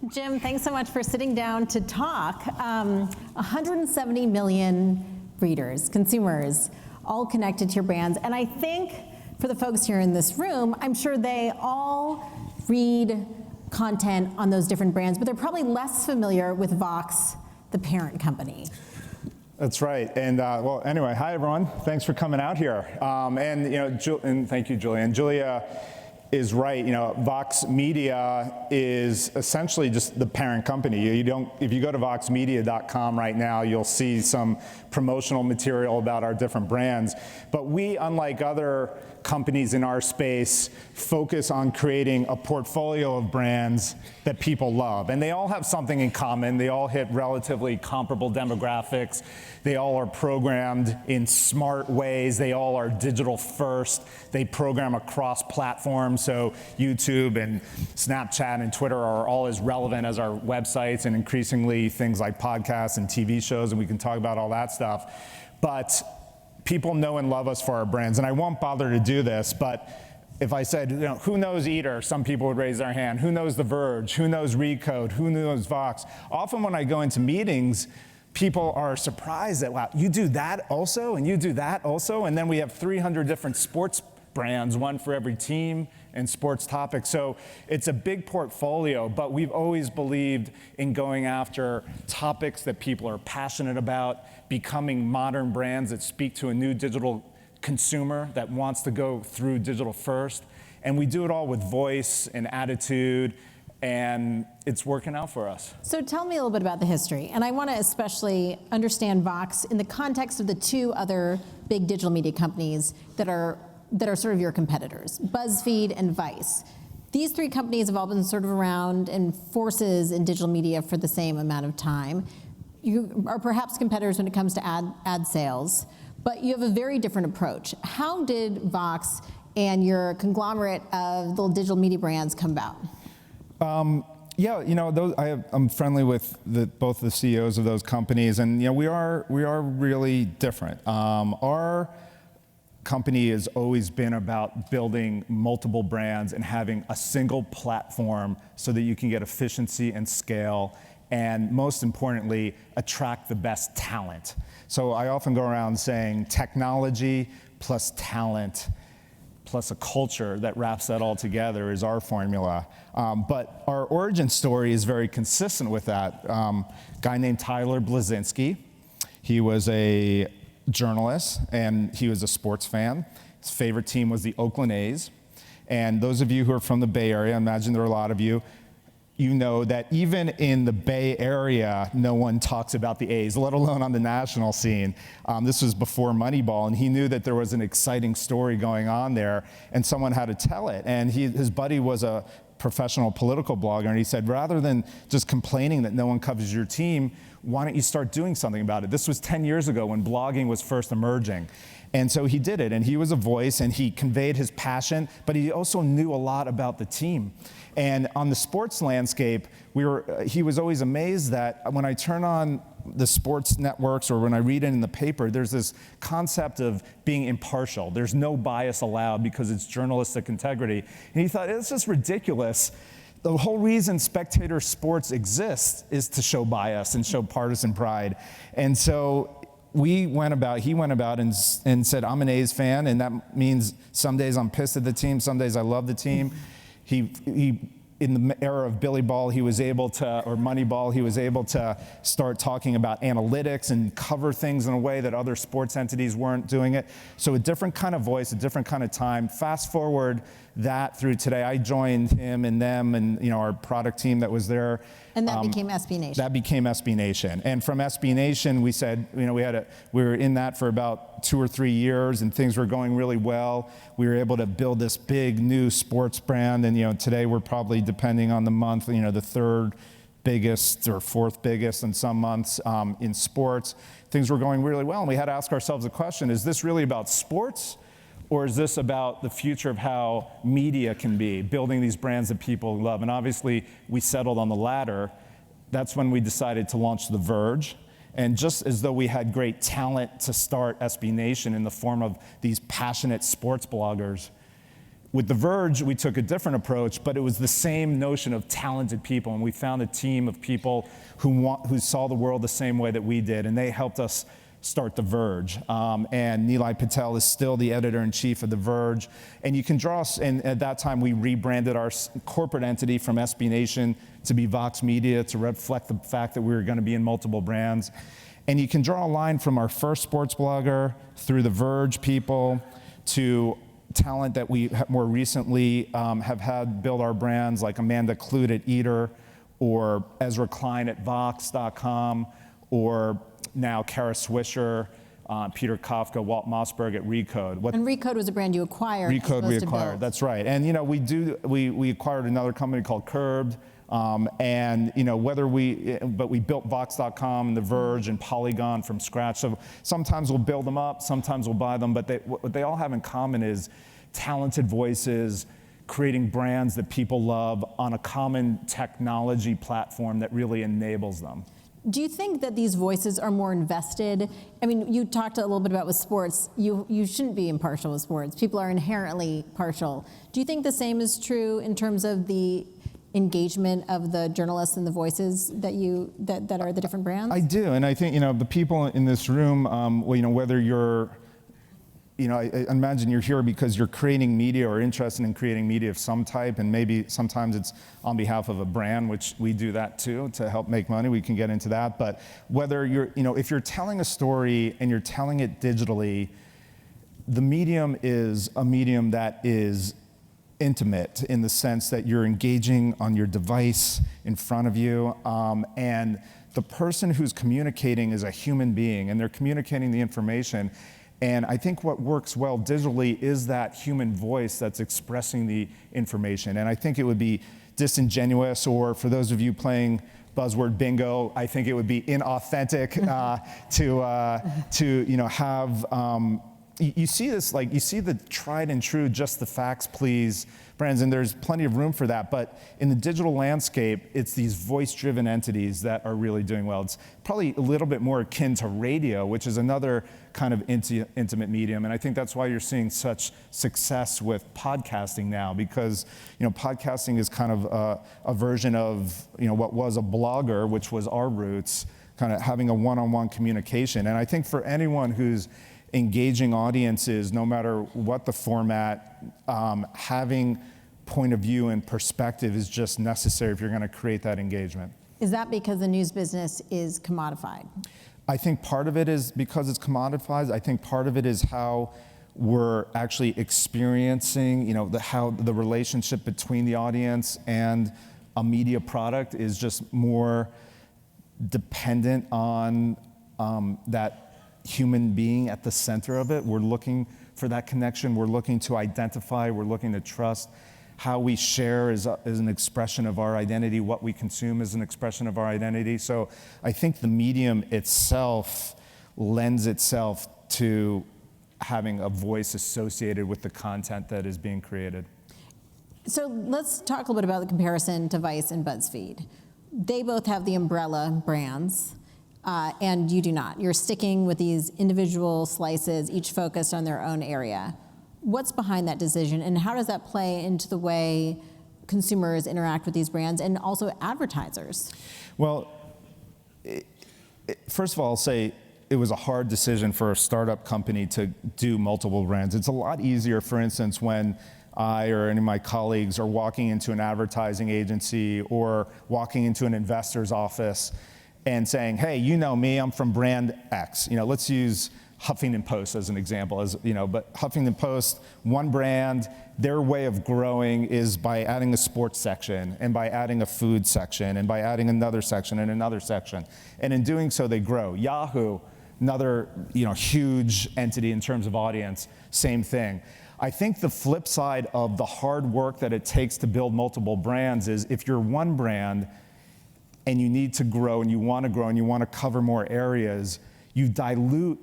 Jim, thanks so much for sitting down to talk. 170 million readers, consumers, all connected to your brands. And I think for the folks here in this room, I'm sure they all read content on those different brands, but they're probably less familiar with Vox, the parent company. That's right. And well, anyway, hi everyone. Thanks for coming out here. And thank you, Julia. And Julia is right. Vox Media is essentially just the parent company. If you go to voxmedia.com right now, you'll see some promotional material about our different brands. But we, unlike other companies in our space, focus on creating a portfolio of brands that people love. And they all have something in common. They all hit relatively comparable demographics. They all are programmed in smart ways. They all are digital first. They program across platforms. So YouTube and Snapchat and Twitter are all as relevant as our websites, and increasingly things like podcasts and TV shows, and we can talk about all that stuff. But people know and love us for our brands, and I won't bother to do this, but if I said, who knows Eater, some people would raise their hand. Who knows The Verge? Who knows Recode? Who knows Vox? Often when I go into meetings, people are surprised that, wow, you do that also, and you do that also, and then we have 300 different sports brands, one for every team and sports topic. So it's a big portfolio, but we've always believed in going after topics that people are passionate about, becoming modern brands that speak to a new digital consumer that wants to go through digital first. And we do it all with voice and attitude, and it's working out for us. So tell me a little bit about the history. And I want to especially understand Vox in the context of the two other big digital media companies that are sort of your competitors, BuzzFeed and Vice. These three companies have all been sort of around and forces in digital media for the same amount of time. You are perhaps competitors when it comes to ad sales, but you have a very different approach. How did Vox and your conglomerate of the digital media brands come about? I'm friendly with both the CEOs of those companies, and we are really different. Our company has always been about building multiple brands and having a single platform so that you can get efficiency and scale, and most importantly, attract the best talent. So I often go around saying technology plus talent plus a culture that wraps that all together is our formula. But our origin story is very consistent with that. Guy named Tyler Blazinski. He was a journalist, and he was a sports fan. His favorite team was the Oakland A's. And those of you who are from the Bay Area, I imagine there are a lot of you, you know that even in the Bay Area, no one talks about the A's, let alone on the national scene. This was before Moneyball, and he knew that there was an exciting story going on there, and someone had to tell it. And his buddy was a professional political blogger, and he said, rather than just complaining that no one covers your team, why don't you start doing something about it? This was 10 years ago when blogging was first emerging. And so he did it, and he was a voice, and he conveyed his passion, but he also knew a lot about the team. And on the sports landscape, he was always amazed that when I turn on the sports networks or when I read it in the paper, there's this concept of being impartial. There's no bias allowed because it's journalistic integrity. And he thought, it's just ridiculous. The whole reason spectator sports exists is to show bias and show partisan pride. And so he went about and said, I'm an A's fan, and that means some days I'm pissed at the team, some days I love the team. He in the era of Billy Ball, he was able to, or Moneyball, he was able to start talking about analytics and cover things in a way that other sports entities weren't doing it. So a different kind of voice, a different kind of time. Fast forward that through today, I joined him and them and our product team that was there. And that became SB Nation. That became SB Nation. And from SB Nation, we said, we were in that for about 2 or 3 years, and things were going really well. We were able to build this big new sports brand, and today we're probably, depending on the month, the third biggest or fourth biggest in some months in sports. Things were going really well, and we had to ask ourselves the question, is this really about sports? Or is this about the future of how media can be, building these brands that people love? And obviously, we settled on the latter. That's when we decided to launch The Verge. And just as though we had great talent to start SB Nation in the form of these passionate sports bloggers, With The Verge, we took a different approach, but it was the same notion of talented people, and we found a team of people who saw the world the same way that we did, and they helped us start The Verge. And Nilay Patel is still the editor-in-chief of The Verge, and you can draw, and at that time we rebranded our corporate entity from SB Nation to be Vox Media to reflect the fact that we were going to be in multiple brands. And you can draw a line from our first sports blogger through The Verge people to talent that we more recently have had build our brands, like Amanda Clute at Eater, or Ezra Klein at Vox.com, or now Kara Swisher, Peter Kafka, Walt Mossberg at Recode. And Recode was a brand you acquired. Recode we acquired, that's right. And we acquired another company called Curbed, and but we built Vox.com and The Verge and Polygon from scratch. So sometimes we'll build them up, sometimes we'll buy them, but what they all have in common is talented voices, creating brands that people love on a common technology platform that really enables them. Do you think that these voices are more invested? I mean, you talked a little bit about with sports. You shouldn't be impartial with sports. People are inherently partial. Do you think the same is true in terms of the engagement of the journalists and the voices that are the different brands? I do, and I think the people in this room, whether you're, I imagine you're here because you're creating media or interested in creating media of some type, and maybe sometimes it's on behalf of a brand, which we do that too to help make money. We can get into that, but whether you're, if you're telling a story and you're telling it digitally, the medium is a medium that is intimate in the sense that you're engaging on your device in front of you, and the person who's communicating is a human being, and they're communicating the information. And I think what works well digitally is that human voice that's expressing the information. And I think it would be disingenuous, or for those of you playing buzzword bingo, I think it would be inauthentic to have. You see this, you see the tried and true, just the facts, please brands, and there's plenty of room for that. But in the digital landscape, it's these voice-driven entities that are really doing well. It's probably a little bit more akin to radio, which is another kind of intimate medium. And I think that's why you're seeing such success with podcasting now, because podcasting is kind of a version of what was a blogger, which was our roots, kind of having a one-on-one communication. And I think for anyone who's engaging audiences, no matter what the format, having point of view and perspective is just necessary if you're going to create that engagement. Is that because the news business is commodified? I think part of it is because it's commodified. I think part of it is how we're actually experiencing, how the relationship between the audience and a media product is just more dependent on that human being at the center of it. We're looking for that connection. We're looking to identify. We're looking to trust. How we share is an expression of our identity. What we consume is an expression of our identity. So I think the medium itself lends itself to having a voice associated with the content that is being created. So let's talk a little bit about the comparison to Vice and BuzzFeed. They both have the umbrella brands. And you do not. You're sticking with these individual slices, each focused on their own area. What's behind that decision, and how does that play into the way consumers interact with these brands and also advertisers? Well, first of all, I'll say it was a hard decision for a startup company to do multiple brands. It's a lot easier, for instance, when I or any of my colleagues are walking into an advertising agency or walking into an investor's office and saying, hey, you know me, I'm from brand X. Let's use Huffington Post as an example, but Huffington Post, one brand, their way of growing is by adding a sports section and by adding a food section and by adding another section and another section. And in doing so, they grow. Yahoo, another huge entity in terms of audience, same thing. I think the flip side of the hard work that it takes to build multiple brands is if you're one brand, and you need to grow and you want to cover more areas, you dilute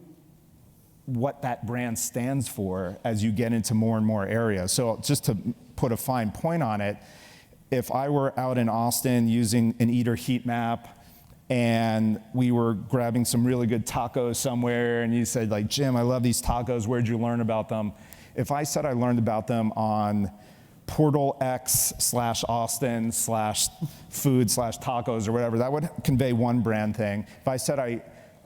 what that brand stands for as you get into more and more areas. So just to put a fine point on it, if I were out in Austin using an Eater heat map and we were grabbing some really good tacos somewhere and you said Jim, I love these tacos, where'd you learn about them? if I said I learned about them on Portal X /Austin /food /tacos or whatever, that would convey one brand thing. If I said I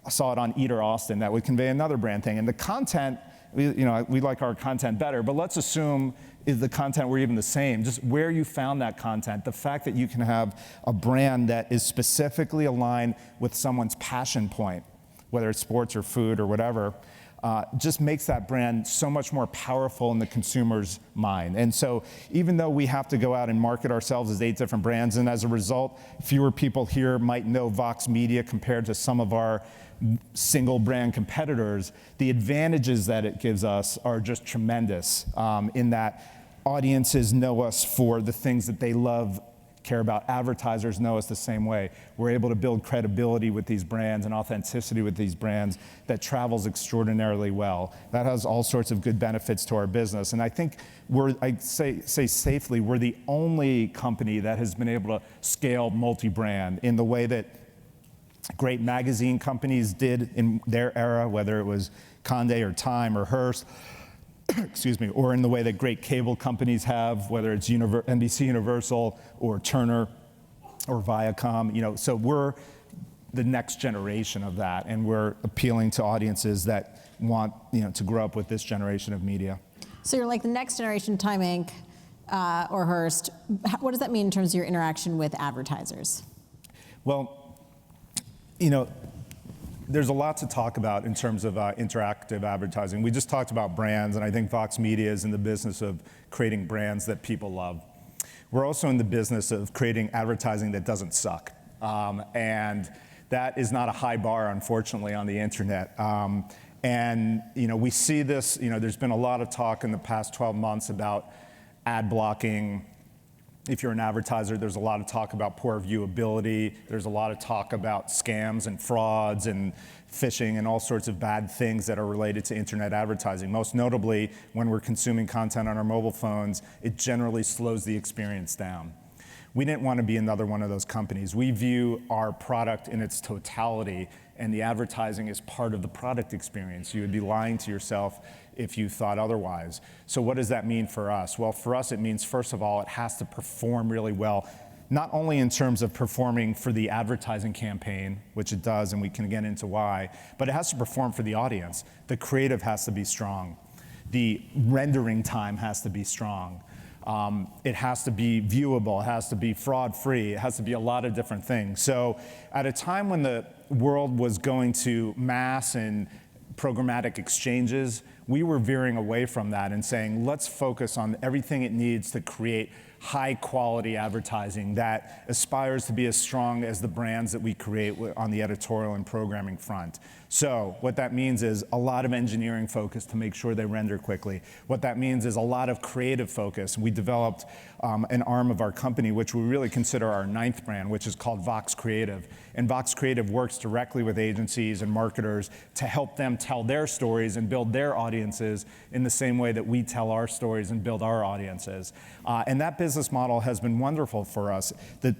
saw it on Eater Austin, that would convey another brand thing. And the content, we like our content better, but let's assume the content were even the same. Just where you found that content, the fact that you can have a brand that is specifically aligned with someone's passion point, whether it's sports or food or whatever, just makes that brand so much more powerful in the consumer's mind. And so even though we have to go out and market ourselves as 8 different brands, and as a result, fewer people here might know Vox Media compared to some of our single brand competitors, the advantages that it gives us are just tremendous, in that audiences know us for the things that they love, care about. Advertisers know us the same way. We're able to build credibility with these brands and authenticity with these brands that travels extraordinarily well. That has all sorts of good benefits to our business. And I think I say safely, we're the only company that has been able to scale multi-brand in the way that great magazine companies did in their era, whether it was Condé or Time or Hearst, excuse me, or in the way that great cable companies have, whether it's NBC Universal or Turner or Viacom. So we're the next generation of that, and we're appealing to audiences that want to grow up with this generation of media. So you're like the next generation Time Inc. Or Hearst. What does that mean in terms of your interaction with advertisers? Well, there's a lot to talk about in terms of interactive advertising. We just talked about brands, and I think Vox Media is in the business of creating brands that people love. We're also in the business of creating advertising that doesn't suck. And that is not a high bar, unfortunately, on the internet. And we see this, there's been a lot of talk in the past 12 months about ad blocking. If you're an advertiser, there's a lot of talk about poor viewability. There's a lot of talk about scams and frauds and phishing and all sorts of bad things that are related to internet advertising. Most notably, when we're consuming content on our mobile phones, it generally slows the experience down. We didn't want to be another one of those companies. We view our product in its totality, and the advertising is part of the product experience. You would be lying to yourself if you thought otherwise. So what does that mean for us? Well, for us, it means, first of all, it has to perform really well, not only in terms of performing for the advertising campaign, which it does, and we can get into why, but it has to perform for the audience. The creative has to be strong. The rendering time has to be strong. It has to be viewable, it has to be fraud-free, it has to be a lot of different things. So at a time when the world was going to mass and programmatic exchanges, we were veering away from that and saying, let's focus on everything it needs to create high quality advertising that aspires to be as strong as the brands that we create on the editorial and programming front. So what that means is a lot of engineering focus to make sure they render quickly. What that means is a lot of creative focus. We developed an arm of our company, which we really consider our 9th brand, which is called Vox Creative. And Vox Creative works directly with agencies and marketers to help them tell their stories and build their audiences in the same way that we tell our stories and build our audiences. And that business model has been wonderful for us.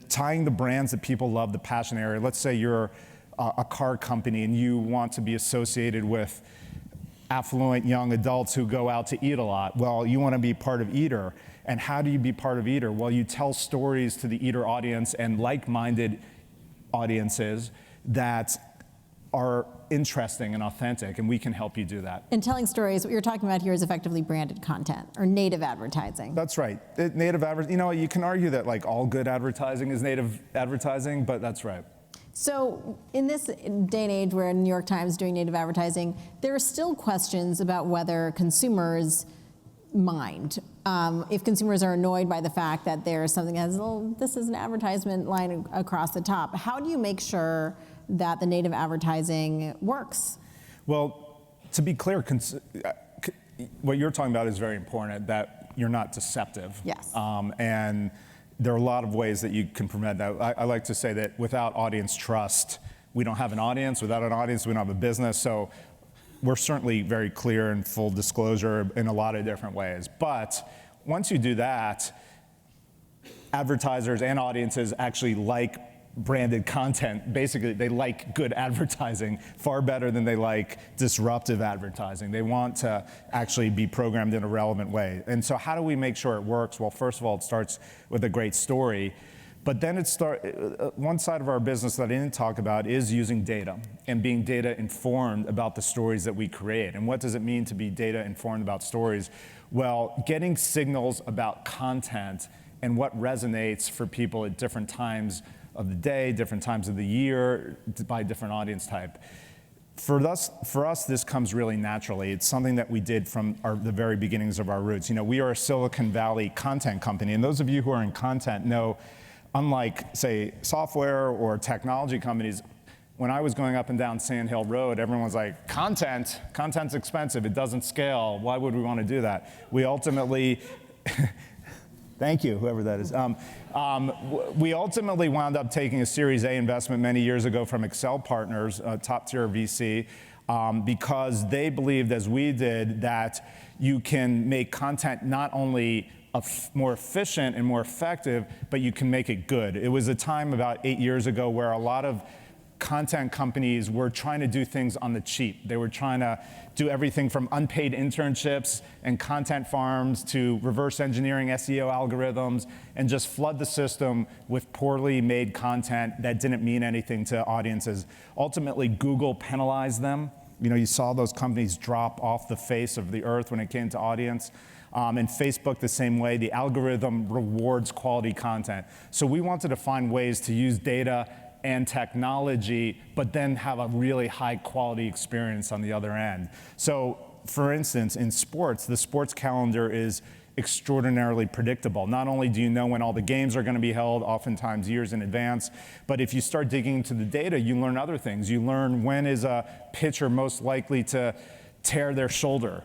Tying the brands that people love, the passion area. Let's say you're a car company and you want to be associated with affluent young adults who go out to eat a lot. Well, you want to be part of Eater. And how do you be part of Eater? Well, you tell stories to the Eater audience and like-minded audiences that are interesting and authentic, and we can help you do that. And telling stories, what you're talking about here is effectively branded content or native advertising. That's right. Native advertising, you can argue that like all good advertising is native advertising, but that's right. So in this day and age where New York Times is doing native advertising, there are still questions about whether consumers mind. If consumers are annoyed by the fact that there's something that has, oh, this is an advertisement line across the top, how do you make sure that the native advertising works? Well, to be clear, what you're talking about is very important, that you're not deceptive. Yes. And there are a lot of ways that you can prevent that. I like to say that without audience trust, we don't have an audience. Without an audience, we don't have a business. So we're certainly very clear and full disclosure in a lot of different ways. But once you do that, advertisers and audiences actually like branded content. Basically, they like good advertising far better than they like disruptive advertising. They want to actually be programmed in a relevant way. And so how do we make sure it works? Well, first of all, it starts with a great story. But then one side of our business that I didn't talk about is using data and being data informed about the stories that we create. And what does it mean to be data informed about stories? Well, getting signals about content and what resonates for people at different times of the day, different times of the year, by different audience type. For us, this comes really naturally. It's something that we did from the very beginnings of our roots. We are a Silicon Valley content company, and those of you who are in content know, unlike, say, software or technology companies, when I was going up and down Sand Hill Road, everyone was like, content's expensive, it doesn't scale, why would we want to do that? We ultimately, thank you, whoever that is. We ultimately wound up taking a Series A investment many years ago from Excel Partners, a top-tier VC, because they believed, as we did, that you can make content not only more efficient and more effective, but you can make it good. It was a time about 8 years ago where a lot of content companies were trying to do things on the cheap. They were trying to do everything from unpaid internships and content farms to reverse engineering SEO algorithms and just flood the system with poorly made content that didn't mean anything to audiences. Ultimately, Google penalized them. You saw those companies drop off the face of the earth when it came to audience. And Facebook the same way. The algorithm rewards quality content. So we wanted to find ways to use data and technology, but then have a really high quality experience on the other end. So for instance, in sports, the sports calendar is extraordinarily predictable. Not only do you know when all the games are going to be held, oftentimes years in advance, but if you start digging into the data, you learn other things. You learn when is a pitcher most likely to tear their shoulder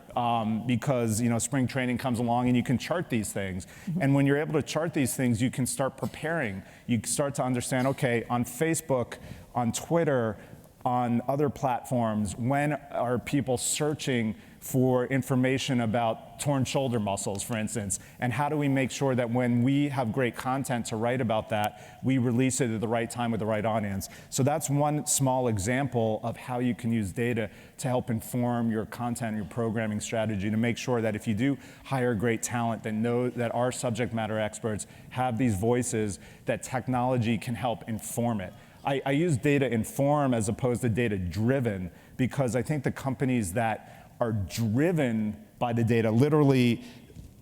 because spring training comes along and you can chart these things. Mm-hmm. And when you're able to chart these things, you can start preparing. You start to understand, okay, on Facebook, on Twitter, on other platforms, when are people searching for information about torn shoulder muscles, for instance, and how do we make sure that when we have great content to write about that, we release it at the right time with the right audience. So that's one small example of how you can use data to help inform your content, your programming strategy, to make sure that if you do hire great talent, then know that our subject matter experts have these voices, that technology can help inform it. I use data inform as opposed to data driven because I think the companies that are driven by the data, literally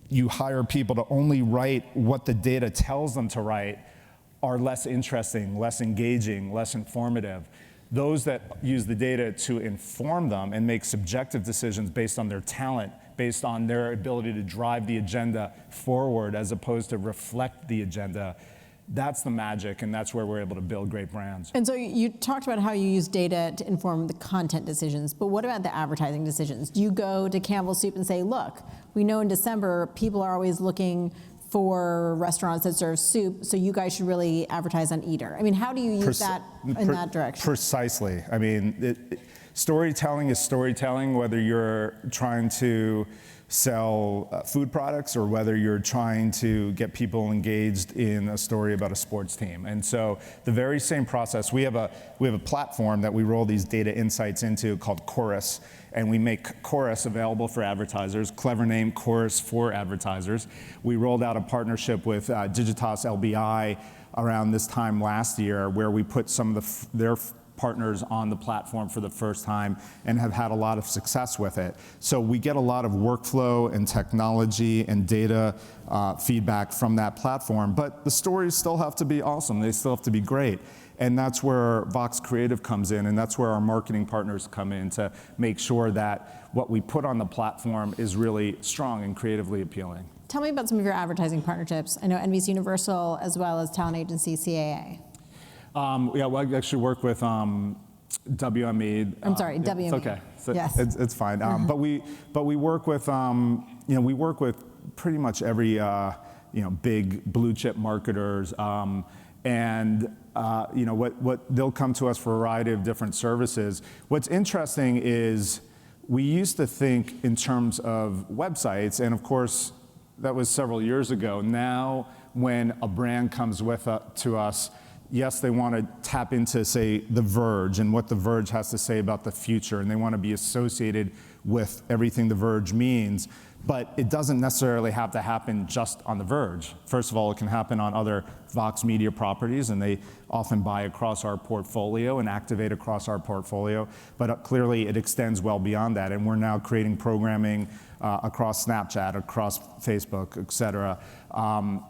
you hire people to only write what the data tells them to write, are less interesting, less engaging, less informative. Those that use the data to inform them and make subjective decisions based on their talent, based on their ability to drive the agenda forward as opposed to reflect the agenda, that's the magic, and that's where we're able to build great brands. And so you talked about how you use data to inform the content decisions, but what about the advertising decisions? Do you go to Campbell Soup and say, look, we know in December people are always looking for restaurants that serve soup, so you guys should really advertise on Eater? I mean, how do you use that in that direction? Precisely. I mean, storytelling is storytelling, whether you're trying to sell food products or whether you're trying to get people engaged in a story about a sports team. And so the very same process, we have a platform that we roll these data insights into called Chorus, and we make Chorus available for advertisers. Clever name, Chorus for advertisers. We rolled out a partnership with Digitas LBI around this time last year, where we put some of their partners on the platform for the first time and have had a lot of success with it. So we get a lot of workflow and technology and data feedback from that platform, but the stories still have to be awesome. They still have to be great. And that's where Vox Creative comes in, and that's where our marketing partners come in to make sure that what we put on the platform is really strong and creatively appealing. Tell me about some of your advertising partnerships. I know NBC Universal as well as talent agency CAA. Yeah, well, I actually work with WME. I'm sorry, WME. It's okay. Yes. It's fine. But we work with we work with pretty much every big blue chip marketers, and what they'll come to us for a variety of different services. What's interesting is we used to think in terms of websites, and of course that was several years ago. Now, when a brand comes to us, yes, they want to tap into, say, The Verge and what The Verge has to say about the future, and they want to be associated with everything The Verge means, but it doesn't necessarily have to happen just on The Verge. First of all, it can happen on other Vox Media properties, and they often buy across our portfolio and activate across our portfolio, but clearly it extends well beyond that, and we're now creating programming across Snapchat, across Facebook, et cetera,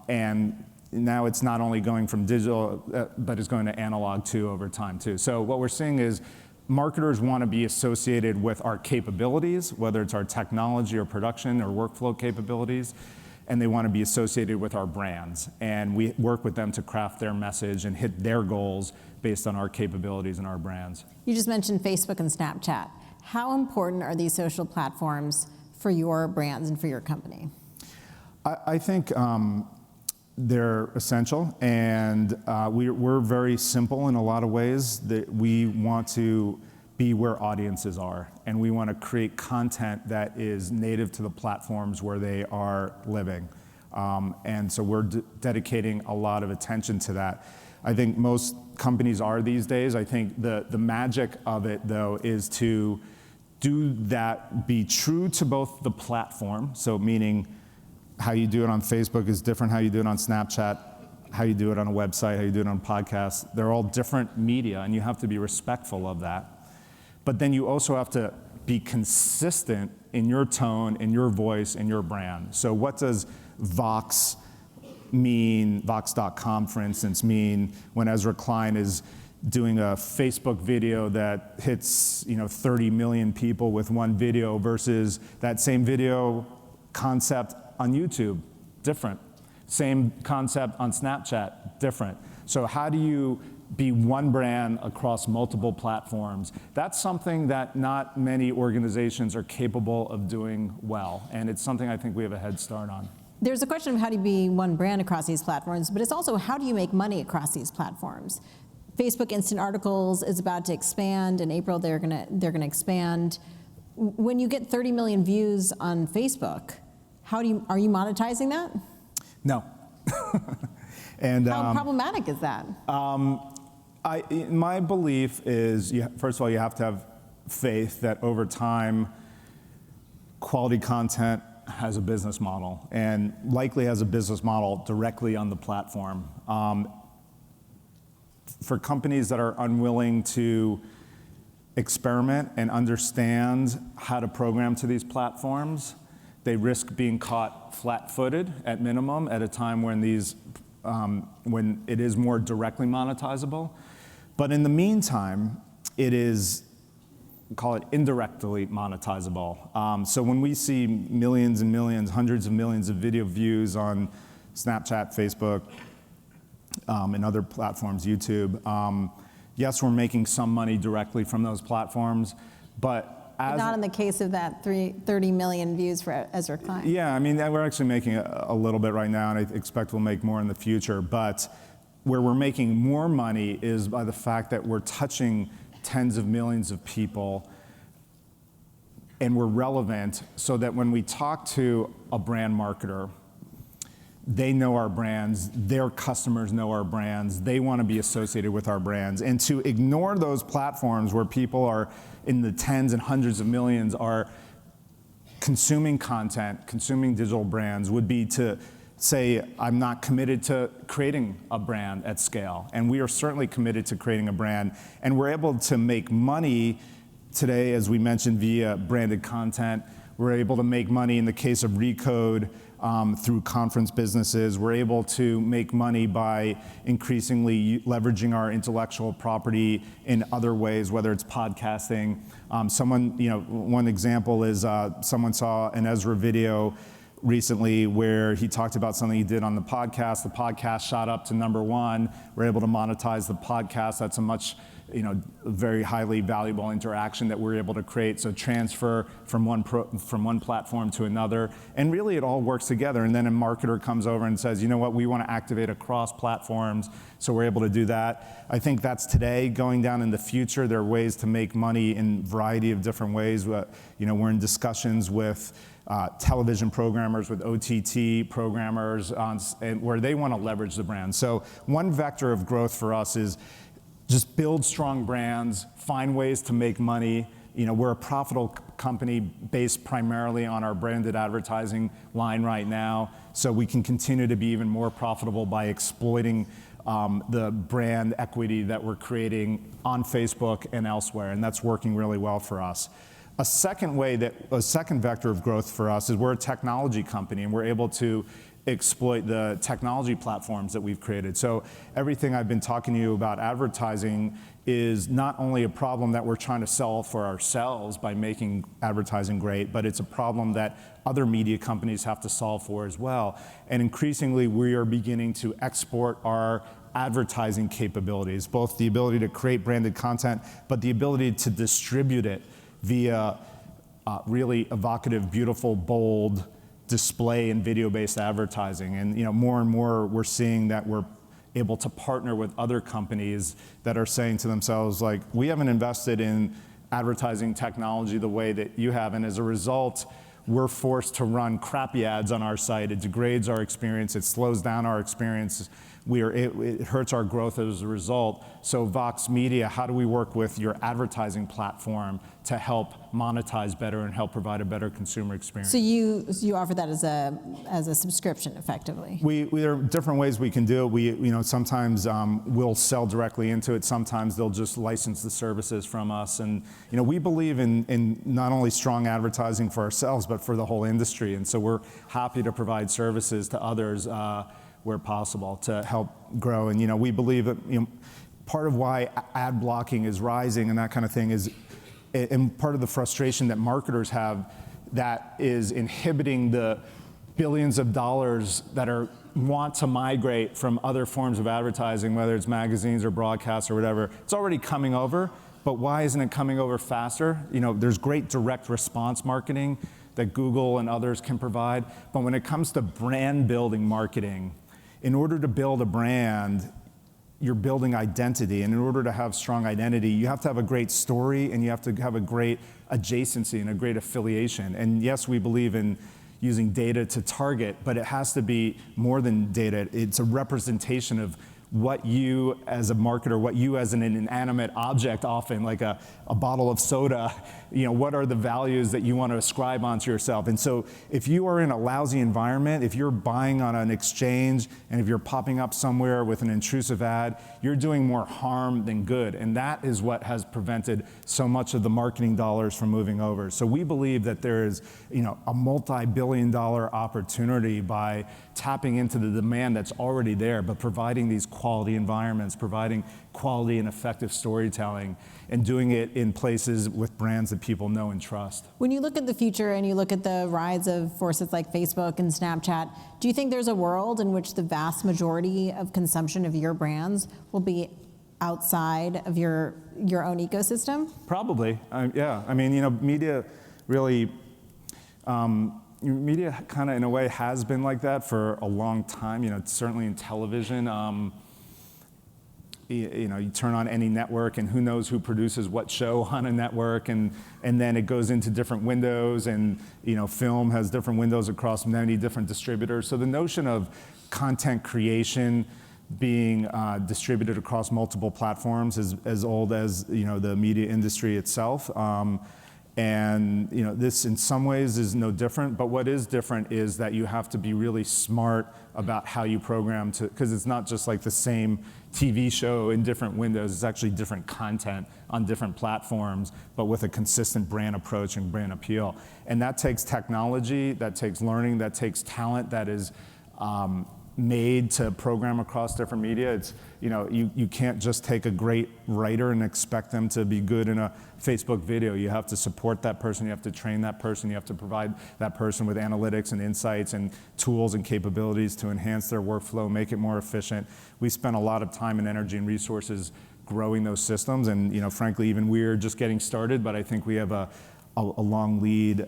and now it's not only going from digital, but it's going to analog too over time too. So what we're seeing is marketers want to be associated with our capabilities, whether it's our technology or production or workflow capabilities, and they want to be associated with our brands. And we work with them to craft their message and hit their goals based on our capabilities and our brands. You just mentioned Facebook and Snapchat. How important are these social platforms for your brands and for your company? I think they're essential, and we're very simple in a lot of ways. That we want to be where audiences are, and we want to create content that is native to the platforms where they are living. And so we're dedicating a lot of attention to that. I think most companies are these days. I think the magic of it, though, is to do that, be true to both the platform, so meaning how you do it on Facebook is different, how you do it on Snapchat, how you do it on a website, how you do it on podcasts. They're all different media, and you have to be respectful of that. But then you also have to be consistent in your tone, in your voice, in your brand. So what does Vox mean, Vox.com, for instance, mean when Ezra Klein is doing a Facebook video that hits 30 million people with one video versus that same video concept on YouTube? Different. Same concept on Snapchat? Different. So how do you be one brand across multiple platforms? That's something that not many organizations are capable of doing well, and it's something I think we have a head start on. There's a question of how do you be one brand across these platforms, but it's also how do you make money across these platforms? Facebook Instant Articles is about to expand. In April, they're gonna expand. When you get 30 million views on Facebook, are you monetizing that? No. And how problematic is that? My belief is, first of all, you have to have faith that over time, quality content has a business model, and likely has a business model directly on the platform. For companies that are unwilling to experiment and understand how to program to these platforms, they risk being caught flat-footed at minimum at a time when when it is more directly monetizable. But in the meantime, it is, call it indirectly monetizable. So when we see millions and millions, hundreds of millions of video views on Snapchat, Facebook, and other platforms, YouTube, yes, we're making some money directly from those platforms, but not in the case of that 30 million views for Ezra Klein. Yeah, I mean, we're actually making a little bit right now, and I expect we'll make more in the future. But where we're making more money is by the fact that we're touching tens of millions of people, and we're relevant so that when we talk to a brand marketer, they know our brands, their customers know our brands, they want to be associated with our brands. And to ignore those platforms where people are in the tens and hundreds of millions are consuming content, consuming digital brands, would be to say, I'm not committed to creating a brand at scale. And we are certainly committed to creating a brand. And we're able to make money today, as we mentioned, via branded content. We're able to make money in the case of Recode through conference businesses. We're able to make money by increasingly leveraging our intellectual property in other ways, whether it's podcasting. One example is someone saw an Ezra video recently where he talked about something he did on the podcast. The podcast shot up to #1. We're able to monetize the podcast. That's a much very highly valuable interaction that we're able to create. So transfer from one platform to another, and really it all works together. And then a marketer comes over and says, you know what, we want to activate across platforms, so we're able to do that. I think that's today. Going down in the future, there are ways to make money in a variety of different ways. We're in discussions with television programmers, with OTT programmers, and where they want to leverage the brand. So one vector of growth for us is just build strong brands, find ways to make money. We're a profitable company based primarily on our branded advertising line right now, so we can continue to be even more profitable by exploiting the brand equity that we're creating on Facebook and elsewhere, and that's working really well for us. A second vector of growth for us is we're a technology company, and we're able to exploit the technology platforms that we've created. So everything I've been talking to you about advertising is not only a problem that we're trying to solve for ourselves by making advertising great, but it's a problem that other media companies have to solve for as well. And increasingly, we are beginning to export our advertising capabilities, both the ability to create branded content, but the ability to distribute it via really evocative, beautiful, bold display and video-based advertising. And more and more we're seeing that we're able to partner with other companies that are saying to themselves, like, we haven't invested in advertising technology the way that you have, and as a result, we're forced to run crappy ads on our site. It degrades our experience, it slows down our experience, it hurts our growth as a result. So Vox Media, how do we work with your advertising platform to help monetize better and help provide a better consumer experience? So you offer that as a subscription, effectively? There are different ways we can do it. Sometimes we'll sell directly into it. Sometimes they'll just license the services from us. And we believe in not only strong advertising for ourselves, but for the whole industry. And so we're happy to provide services to others where possible to help grow. And we believe that part of why ad blocking is rising and that kind of thing is, and part of the frustration that marketers have that is inhibiting the billions of dollars that want to migrate from other forms of advertising, whether it's magazines or broadcasts or whatever. It's already coming over, but why isn't it coming over faster? There's great direct response marketing that Google and others can provide, but when it comes to brand building marketing, in order to build a brand, you're building identity, and in order to have strong identity, you have to have a great story, and you have to have a great adjacency and a great affiliation. And yes, we believe in using data to target, but it has to be more than data. It's a representation of what you as a marketer, what you as an inanimate object, often like a bottle of soda, what are the values that you want to ascribe onto yourself? And so if you are in a lousy environment, if you're buying on an exchange, and if you're popping up somewhere with an intrusive ad, you're doing more harm than good. And that is what has prevented so much of the marketing dollars from moving over. So we believe that there is a multi-billion-dollar opportunity by tapping into the demand that's already there, but providing these quality environments, providing quality and effective storytelling, and doing it in places with brands that people know and trust. When you look at the future and you look at the rise of forces like Facebook and Snapchat, do you think there's a world in which the vast majority of consumption of your brands will be outside of your own ecosystem? Probably, yeah. I mean, media really, media kind of in a way has been like that for a long time. Certainly in television. You turn on any network, and who knows who produces what show on a network, and then it goes into different windows, and film has different windows across many different distributors. So the notion of content creation being distributed across multiple platforms is as old as the media industry itself. And this in some ways is no different, but what is different is that you have to be really smart about how you program because it's not just like the same TV show in different windows, it's actually different content on different platforms, but with a consistent brand approach and brand appeal. And that takes technology, that takes learning, that takes talent that is made to program across different media. It's, you can't just take a great writer and expect them to be good in a Facebook video. You have to support that person, you have to train that person, you have to provide that person with analytics and insights and tools and capabilities to enhance their workflow, make it more efficient. We spend a lot of time and energy and resources growing those systems. And frankly, even we're just getting started, but I think we have a long lead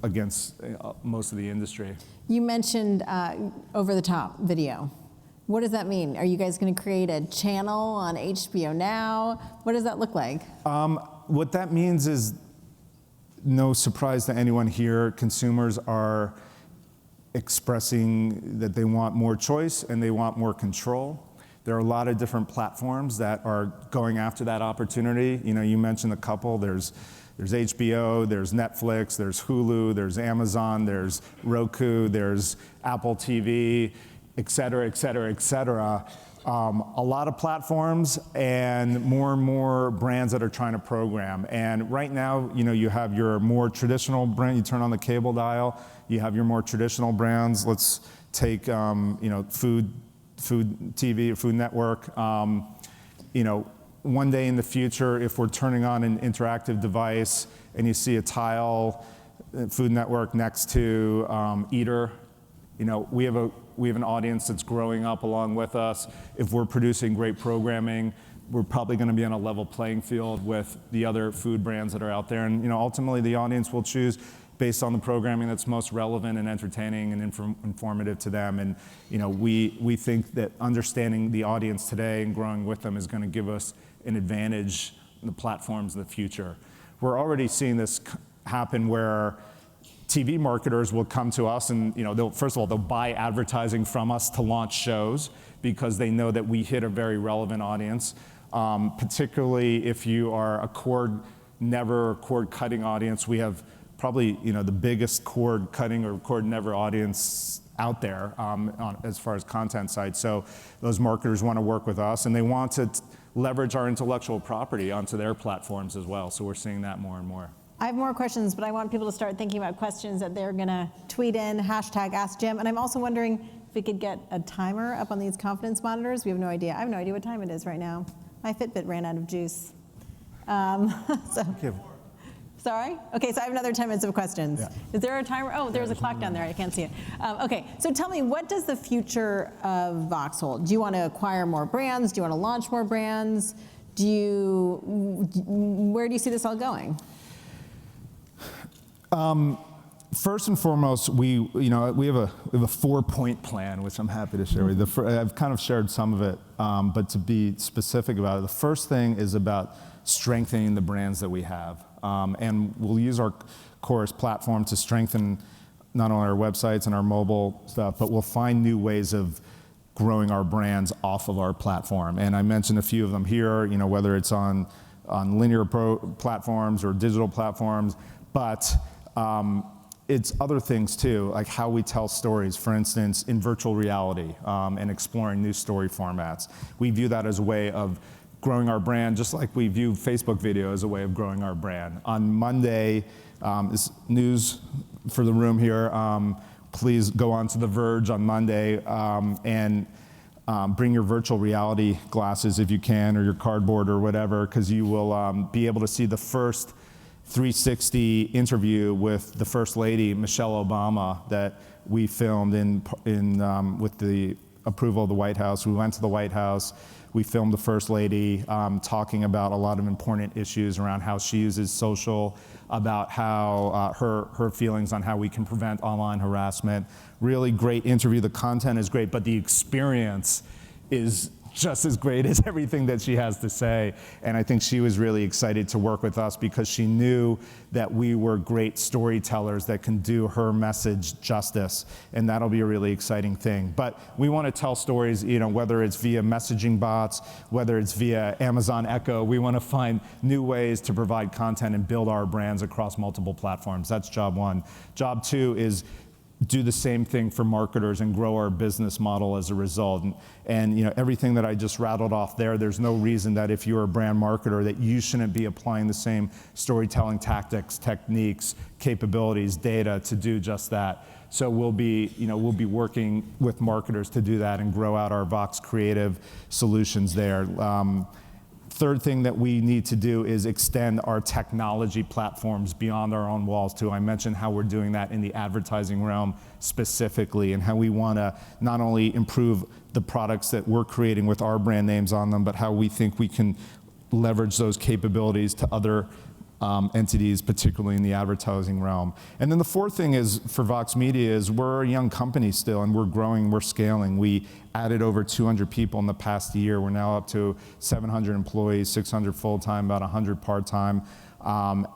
against most of the industry. You mentioned over-the-top video. What does that mean? Are you guys going to create a channel on HBO Now? What does that look like? What that means is, no surprise to anyone here, consumers are expressing that they want more choice and they want more control. There are a lot of different platforms that are going after that opportunity. You mentioned a couple. There's HBO, there's Netflix, there's Hulu, there's Amazon, there's Roku, there's Apple TV, et cetera, et cetera, et cetera. A lot of platforms and more brands that are trying to program. And right now, you have your more traditional brand. You turn on the cable dial, you have your more traditional brands. Let's take, Food TV or Food Network. One day in the future, if we're turning on an interactive device and you see a tile, Food Network next to Eater, we have an audience that's growing up along with us. If we're producing great programming, we're probably going to be on a level playing field with the other food brands that are out there. And ultimately, the audience will choose based on the programming that's most relevant and entertaining and informative to them. And we think that understanding the audience today and growing with them is going to give us an advantage in the platforms of the future. We're already seeing this happen where TV marketers will come to us and first of all, they'll buy advertising from us to launch shows because they know that we hit a very relevant audience, particularly if you are a cord never, cord cutting audience. We have probably the biggest cord cutting or cord never audience out there as far as content sites. So those marketers want to work with us and they want to leverage our intellectual property onto their platforms as well. So we're seeing that more and more. I have more questions, but I want people to start thinking about questions that they're going to tweet in, #AskJim. And I'm also wondering if we could get a timer up on these confidence monitors. We have no idea. I have no idea what time it is right now. My Fitbit ran out of juice. Sorry? Okay, so I have another 10 minutes of questions. Yeah. Is there a timer? Oh, there's a clock down there. I can't see it. Okay, so tell me, what does the future of Vox hold? Do you want to acquire more brands? Do you want to launch more brands? Where do you see this all going? First and foremost, we have a 4-point plan, which I'm happy to share with you. I've kind of shared some of it, but to be specific about it, the first thing is about strengthening the brands that we have. And we'll use our Chorus platform to strengthen not only our websites and our mobile stuff, but we'll find new ways of growing our brands off of our platform. And I mentioned a few of them here, whether it's on linear platforms or digital platforms, but it's other things too, like how we tell stories, for instance, in virtual reality and exploring new story formats. We view that as a way of growing our brand, just like we view Facebook video as a way of growing our brand. On Monday, this news for the room here, please go on to The Verge on Monday and bring your virtual reality glasses if you can, or your cardboard or whatever, because you will be able to see the first 360 interview with the First Lady, Michelle Obama, that we filmed with the approval of the White House. We went to the White House. We filmed the First Lady talking about a lot of important issues around how she uses social, about how her feelings on how we can prevent online harassment. Really great interview. The content is great, but the experience is just as great as everything that she has to say. And I think she was really excited to work with us because she knew that we were great storytellers that can do her message justice. And that'll be a really exciting thing. But we want to tell stories, whether it's via messaging bots, whether it's via Amazon Echo, we want to find new ways to provide content and build our brands across multiple platforms. That's job one. Job two is do the same thing for marketers and grow our business model as a result. And everything that I just rattled off there's no reason that if you're a brand marketer that you shouldn't be applying the same storytelling tactics, techniques, capabilities, data to do just that. So we'll be working with marketers to do that and grow out our Vox creative solutions there. third thing that we need to do is extend our technology platforms beyond our own walls too. I mentioned how we're doing that in the advertising realm specifically, and how we want to not only improve the products that we're creating with our brand names on them, but how we think we can leverage those capabilities to other entities, particularly in the advertising realm. And then the fourth thing is, for Vox Media, is we're a young company still, and we're growing, we're scaling. We added over 200 people in the past year. We're now up to 700 employees, 600 full-time, about 100 part-time,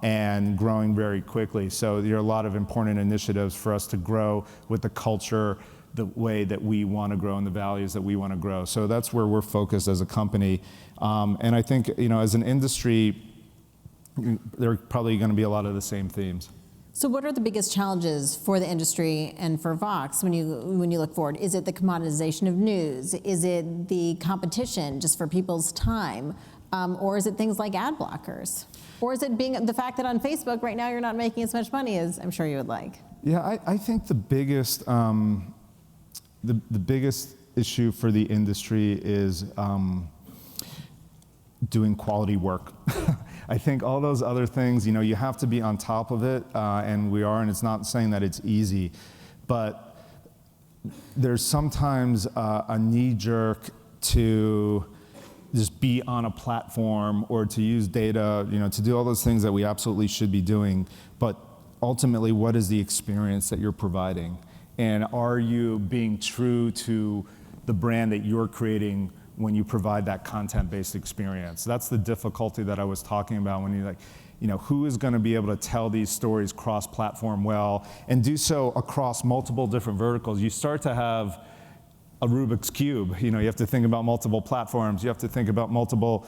and growing very quickly. So there are a lot of important initiatives for us to grow with the culture, the way that we want to grow, and the values that we want to grow. So that's where we're focused as a company. And I think, as an industry, there are probably going to be a lot of the same themes. So what are the biggest challenges for the industry and for Vox when you look forward? Is it the commoditization of news? Is it the competition just for people's time? Or is it things like ad blockers? Or is it being the fact that on Facebook right now you're not making as much money as I'm sure you would like? Yeah, I think the biggest issue for the industry is doing quality work. I think all those other things, you have to be on top of it, and we are, and it's not saying that it's easy, but there's sometimes a knee-jerk to just be on a platform or to use data, to do all those things that we absolutely should be doing, but ultimately, what is the experience that you're providing? And are you being true to the brand that you're creating when you provide that content-based experience? That's the difficulty that I was talking about when who is going to be able to tell these stories cross-platform well and do so across multiple different verticals? You start to have a Rubik's Cube. You have to think about multiple platforms. You have to think about multiple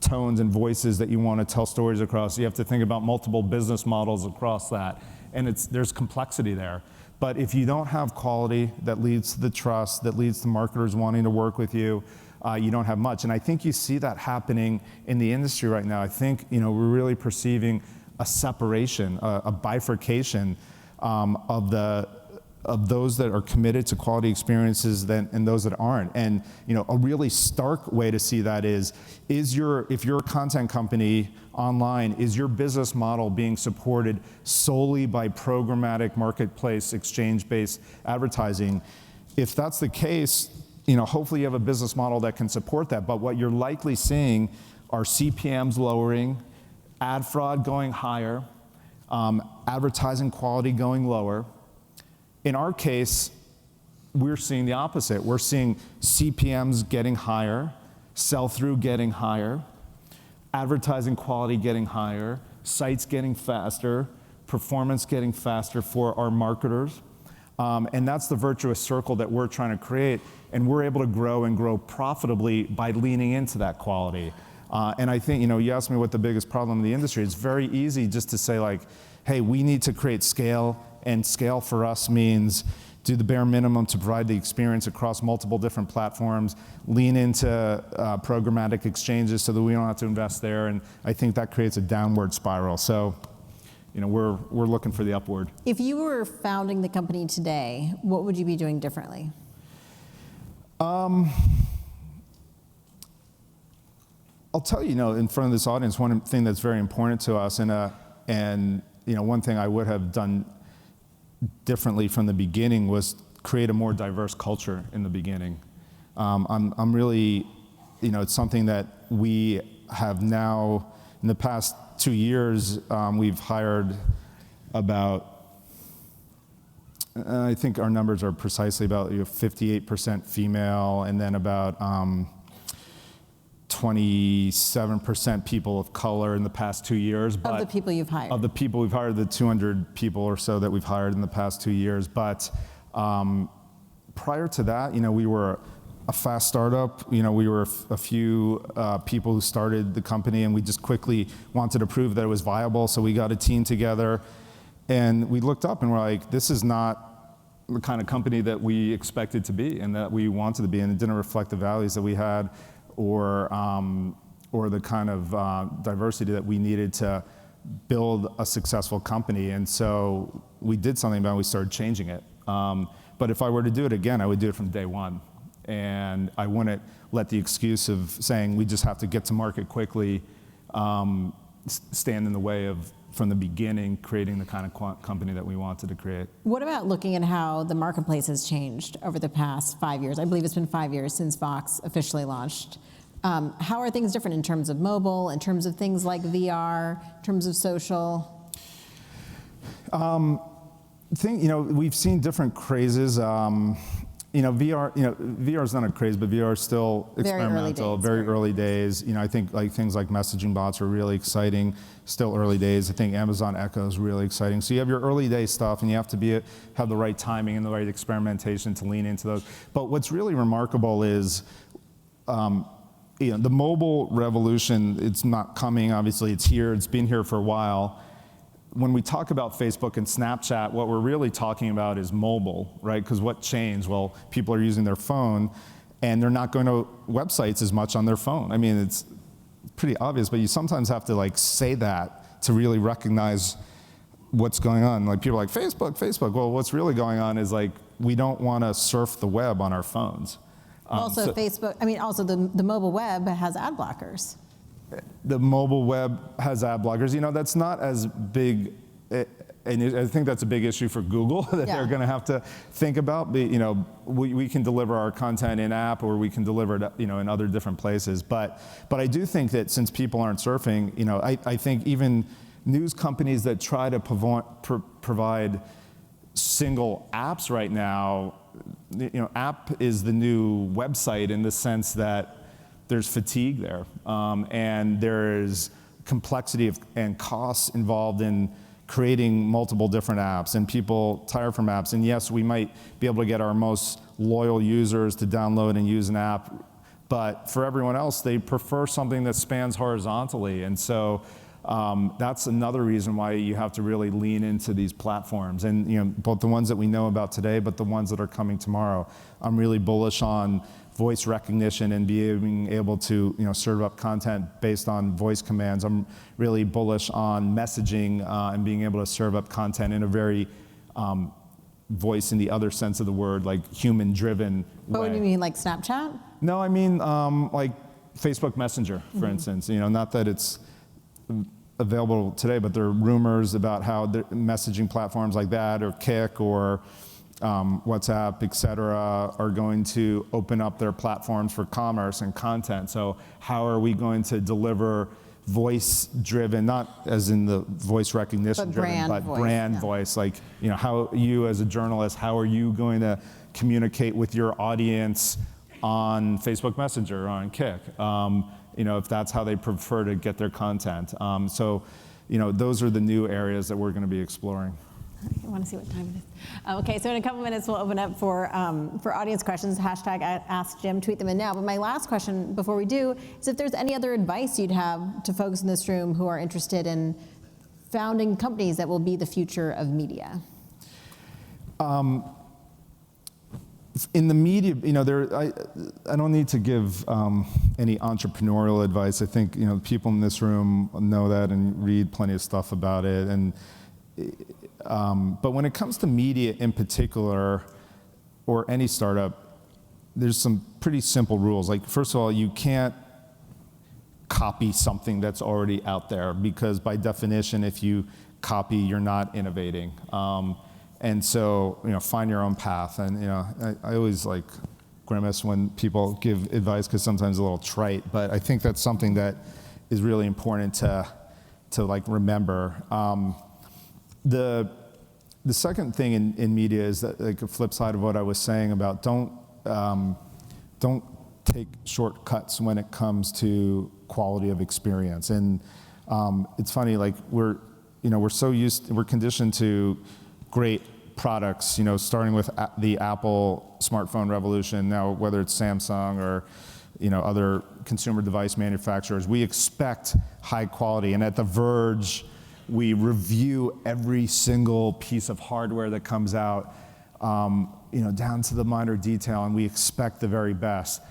tones and voices that you want to tell stories across. You have to think about multiple business models across that. And there's complexity there. But if you don't have quality that leads to the trust, that leads to marketers wanting to work with you, you don't have much. And I think you see that happening in the industry right now. I think we're really perceiving a separation, a bifurcation of those that are committed to quality experiences and those that aren't. And a really stark way to see that is if you're a content company online, is your business model being supported solely by programmatic marketplace exchange-based advertising? If that's the case, hopefully you have a business model that can support that. But what you're likely seeing are CPMs lowering, ad fraud going higher, advertising quality going lower. In our case, we're seeing the opposite. We're seeing CPMs getting higher, sell-through getting higher, advertising quality getting higher, sites getting faster, performance getting faster for our marketers. And that's the virtuous circle that we're trying to create. And we're able to grow and grow profitably by leaning into that quality. And I think, you asked me what the biggest problem in the industry is. It's very easy just to say like, hey, we need to create scale. And scale for us means do the bare minimum to provide the experience across multiple different platforms, lean into programmatic exchanges so that we don't have to invest there. And I think that creates a downward spiral. So, we're looking for the upward. If you were founding the company today, what would you be doing differently? I'll tell you, in front of this audience, one thing that's very important to us, and one thing I would have done differently from the beginning was create a more diverse culture in the beginning. I'm really, it's something that we have now, in the past 2 years, we've hired about, I think our numbers are precisely about 58% female, and then about 27% people of color in the past 2 years. Of the people you've hired? Of the people we've hired, the 200 people or so that we've hired in the past 2 years. But prior to that, we were a fast startup. We were a few people who started the company, and we just quickly wanted to prove that it was viable. So we got a team together, and we looked up and we're like, this is not the kind of company that we expected to be and that we wanted to be, and it didn't reflect the values that we had or the kind of diversity that we needed to build a successful company. And so we did something about it, we started changing it. But if I were to do it again, I would do it from day one. And I wouldn't let the excuse of saying we just have to get to market quickly stand in the way of, from the beginning, creating the kind of company that we wanted to create. What about looking at how the marketplace has changed over the past 5 years? I believe it's been 5 years since Vox officially launched. How are things different in terms of mobile, in terms of things like VR, in terms of social? We've seen different crazes. VR is not a craze, but VR is still experimental, very early days. I think like things like messaging bots are really exciting, still early days. I think Amazon Echo is really exciting. So you have your early day stuff, and you have to have the right timing and the right experimentation to lean into those. But what's really remarkable is, the mobile revolution. It's not coming, obviously. It's here. It's been here for a while. When we talk about Facebook and Snapchat, what we're really talking about is mobile, right? Because what changed? Well, people are using their phone, and they're not going to websites as much on their phone. I mean, it's pretty obvious, but you sometimes have to say that to really recognize what's going on. Like people are like, Facebook. Well, what's really going on is we don't want to surf the web on our phones. Also, the mobile web has ad blockers. The mobile web has ad blockers. That's not as big, and I think that's a big issue for Google that they're going to have to think about. We can deliver our content in app, or we can deliver it, in other different places. But I do think that since people aren't surfing, I think even news companies that try to provide single apps right now, app is the new website in the sense that there's fatigue there, and there's complexity and costs involved in creating multiple different apps, and people tire from apps. And yes, we might be able to get our most loyal users to download and use an app, but for everyone else, they prefer something that spans horizontally. And so that's another reason why you have to really lean into these platforms, and both the ones that we know about today, but the ones that are coming tomorrow. I'm really bullish on voice recognition and being able to serve up content based on voice commands. I'm really bullish on messaging and being able to serve up content in a very voice in the other sense of the word, like human-driven way. What do you mean, like Snapchat? No, I mean like Facebook Messenger, for instance. Not that it's available today, but there are rumors about how the messaging platforms like that, or Kik, or WhatsApp, et cetera, are going to open up their platforms for commerce and content. So how are we going to deliver voice-driven, not as in the voice recognition-driven, but brand voice? Like, how you as a journalist, how are you going to communicate with your audience on Facebook Messenger or on Kik? If that's how they prefer to get their content. Those are the new areas that we're going to be exploring. I want to see what time it is. Okay, so in a couple minutes, we'll open up for audience questions. Hashtag Ask Jim, tweet them in now. But my last question before we do is if there's any other advice you'd have to folks in this room who are interested in founding companies that will be the future of media. In the media, I don't need to give any entrepreneurial advice. I think people in this room know that and read plenty of stuff about it. But when it comes to media in particular, or any startup, there's some pretty simple rules. Like, first of all, you can't copy something that's already out there, because by definition, if you copy, you're not innovating. And so, find your own path. And I always grimace when people give advice, because sometimes it's a little trite. But I think that's something that is really important to remember. The second thing in media is that, a flip side of what I was saying about don't take shortcuts when it comes to quality of experience. And it's funny, we're conditioned to great products, starting with the Apple smartphone revolution. Now, whether it's Samsung or other consumer device manufacturers, we expect high quality. And at The Verge, we review every single piece of hardware that comes out, down to the minor detail, and we expect the very best.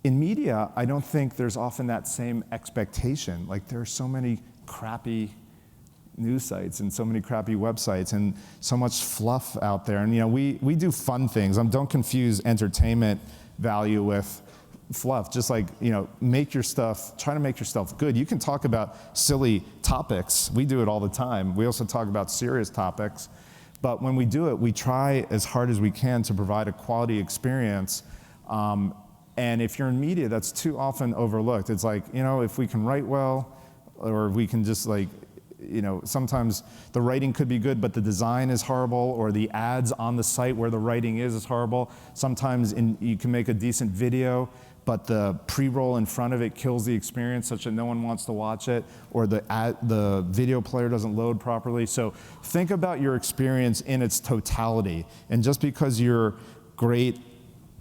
In media, I don't think there's often that same expectation. There are so many crappy news sites and so many crappy websites and so much fluff out there. And we do fun things. Don't confuse entertainment value with fluff. Just like, make your stuff, try to make your stuff good. You can talk about silly topics. We do it all the time. We also talk about serious topics. But when we do it, we try as hard as we can to provide a quality experience. And if you're in media, that's too often overlooked. It's like, if we can write well, or we can just like, sometimes the writing could be good, but the design is horrible, or the ads on the site where the writing is horrible. Sometimes you can make a decent video, but the pre-roll in front of it kills the experience such that no one wants to watch it, or the video player doesn't load properly. So think about your experience in its totality. And just because you're great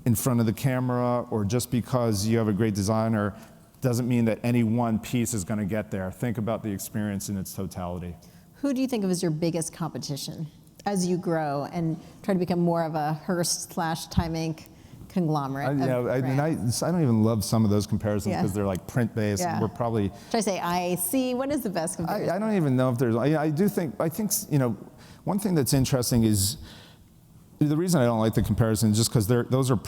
in front of the camera, or just because you have a great designer, doesn't mean that any one piece is going to get there. Think about the experience in its totality. Who do you think of as your biggest competition as you grow and try to become more of a Hearst/Time Inc. conglomerate? I don't even love some of those comparisons because they're like print-based. Yeah. We're probably. Should I say IAC? What is the best comparison? I don't even know if there's. I think one thing that's interesting is the reason I don't like the comparison is just because those are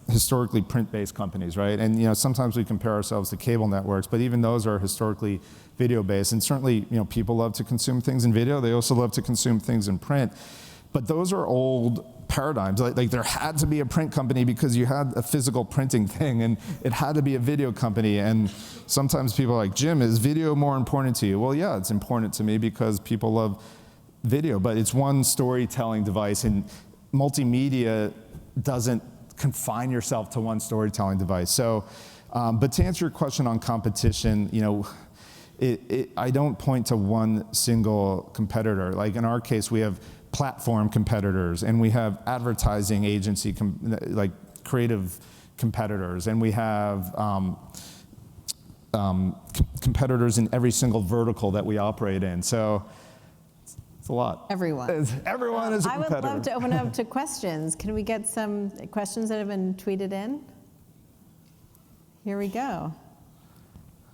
historically print-based companies, right? And sometimes we compare ourselves to cable networks, but even those are historically video-based. And certainly, people love to consume things in video. They also love to consume things in print. But those are old paradigms. Like there had to be a print company because you had a physical printing thing, and it had to be a video company. And sometimes people are like, Jim, is video more important to you? Well, yeah, it's important to me because people love video, but it's one storytelling device, and multimedia doesn't confine yourself to one storytelling device. So, but to answer your question on competition, I don't point to one single competitor. Like in our case, we have platform competitors, and we have advertising agency, like creative competitors, and we have competitors in every single vertical that we operate in. So it's a lot. Everyone is a competitor. I would love to open up to questions. Can we get some questions that have been tweeted in? Here we go.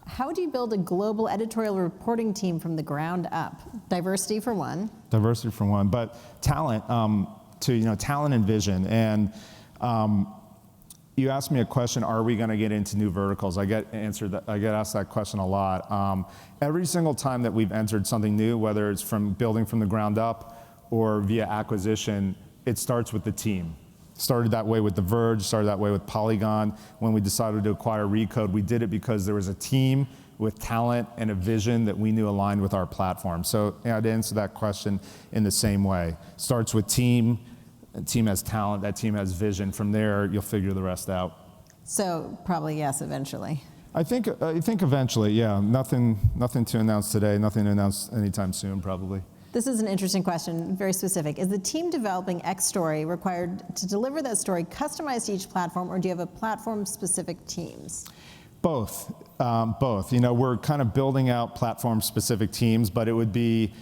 How do you build a global editorial reporting team from the ground up? Diversity for one. Diversity for one, but talent, talent and vision. And you asked me a question, are we going to get into new verticals? I get asked that question a lot. Every single time that we've entered something new, whether it's from building from the ground up or via acquisition, it starts with the team. Started that way with The Verge, started that way with Polygon. When we decided to acquire Recode, we did it because there was a team with talent and a vision that we knew aligned with our platform. So I'd answer that question in the same way. Starts with team. A team has talent, that team has vision. From there, you'll figure the rest out. So probably yes, eventually. I think eventually, yeah. Nothing to announce today, nothing to announce anytime soon, probably. This is an interesting question, very specific. Is the team developing X story required to deliver that story customized to each platform, or do you have a platform-specific teams? Both. We're kind of building out platform-specific teams, but it would be,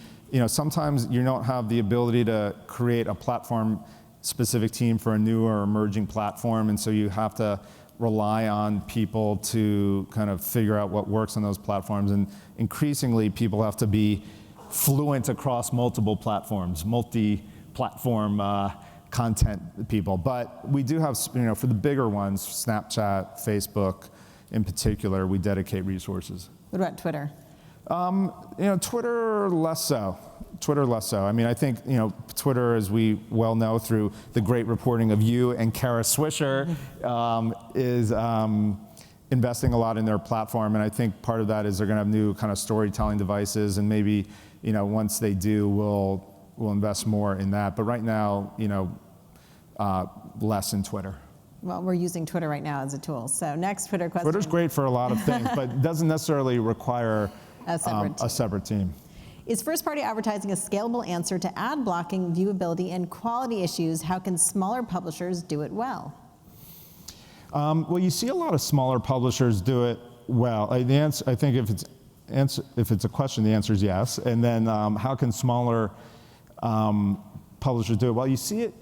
sometimes you don't have the ability to create a platform-specific team for a new or emerging platform, and so you have to rely on people to kind of figure out what works on those platforms. And increasingly, people have to be fluent across multiple platforms, multi-platform content people. But we do have, for the bigger ones, Snapchat, Facebook in particular, we dedicate resources. What about Twitter? Twitter less so. I mean, I think, Twitter, as we well know through the great reporting of you and Kara Swisher, is investing a lot in their platform. And I think part of that is they're going to have new kind of storytelling devices, and maybe, once they do, we'll invest more in that. But right now, less in Twitter. Well, we're using Twitter right now as a tool. So next Twitter question. Twitter's great for a lot of things, but doesn't necessarily require a separate team. Is first-party advertising a scalable answer to ad blocking, viewability, and quality issues? How can smaller publishers do it well? Well, you see a lot of smaller publishers do it well. I think if it's a question, the answer is yes. And then how can smaller publishers do it? Well, you see it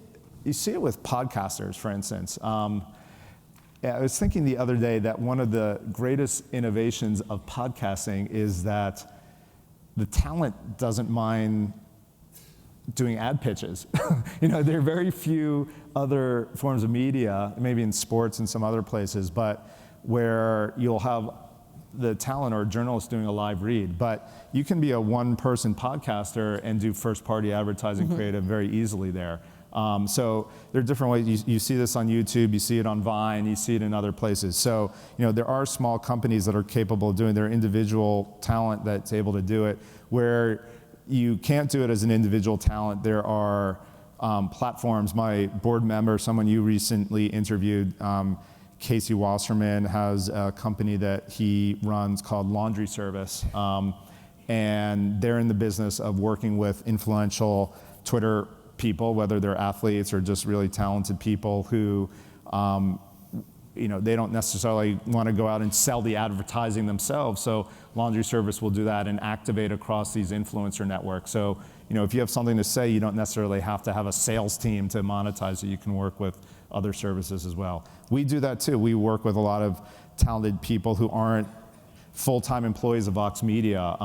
with podcasters, for instance. I was thinking the other day that one of the greatest innovations of podcasting is that the talent doesn't mind doing ad pitches. There are very few other forms of media, maybe in sports and some other places, but where you'll have the talent or a journalist doing a live read. But you can be a one-person podcaster and do first-party advertising creative very easily there. So there are different ways. You see this on YouTube, you see it on Vine, you see it in other places. So there are small companies that are capable of doing their individual talent that's able to do it. Where you can't do it as an individual talent, there are platforms. My board member, someone you recently interviewed, Casey Wasserman, has a company that he runs called Laundry Service. And they're in the business of working with influential Twitter people, whether they're athletes or just really talented people who, they don't necessarily want to go out and sell the advertising themselves. So Laundry Service will do that and activate across these influencer networks. So, if you have something to say, you don't necessarily have to have a sales team to monetize it. You can work with other services as well. We do that too. We work with a lot of talented people who aren't full-time employees of Vox Media.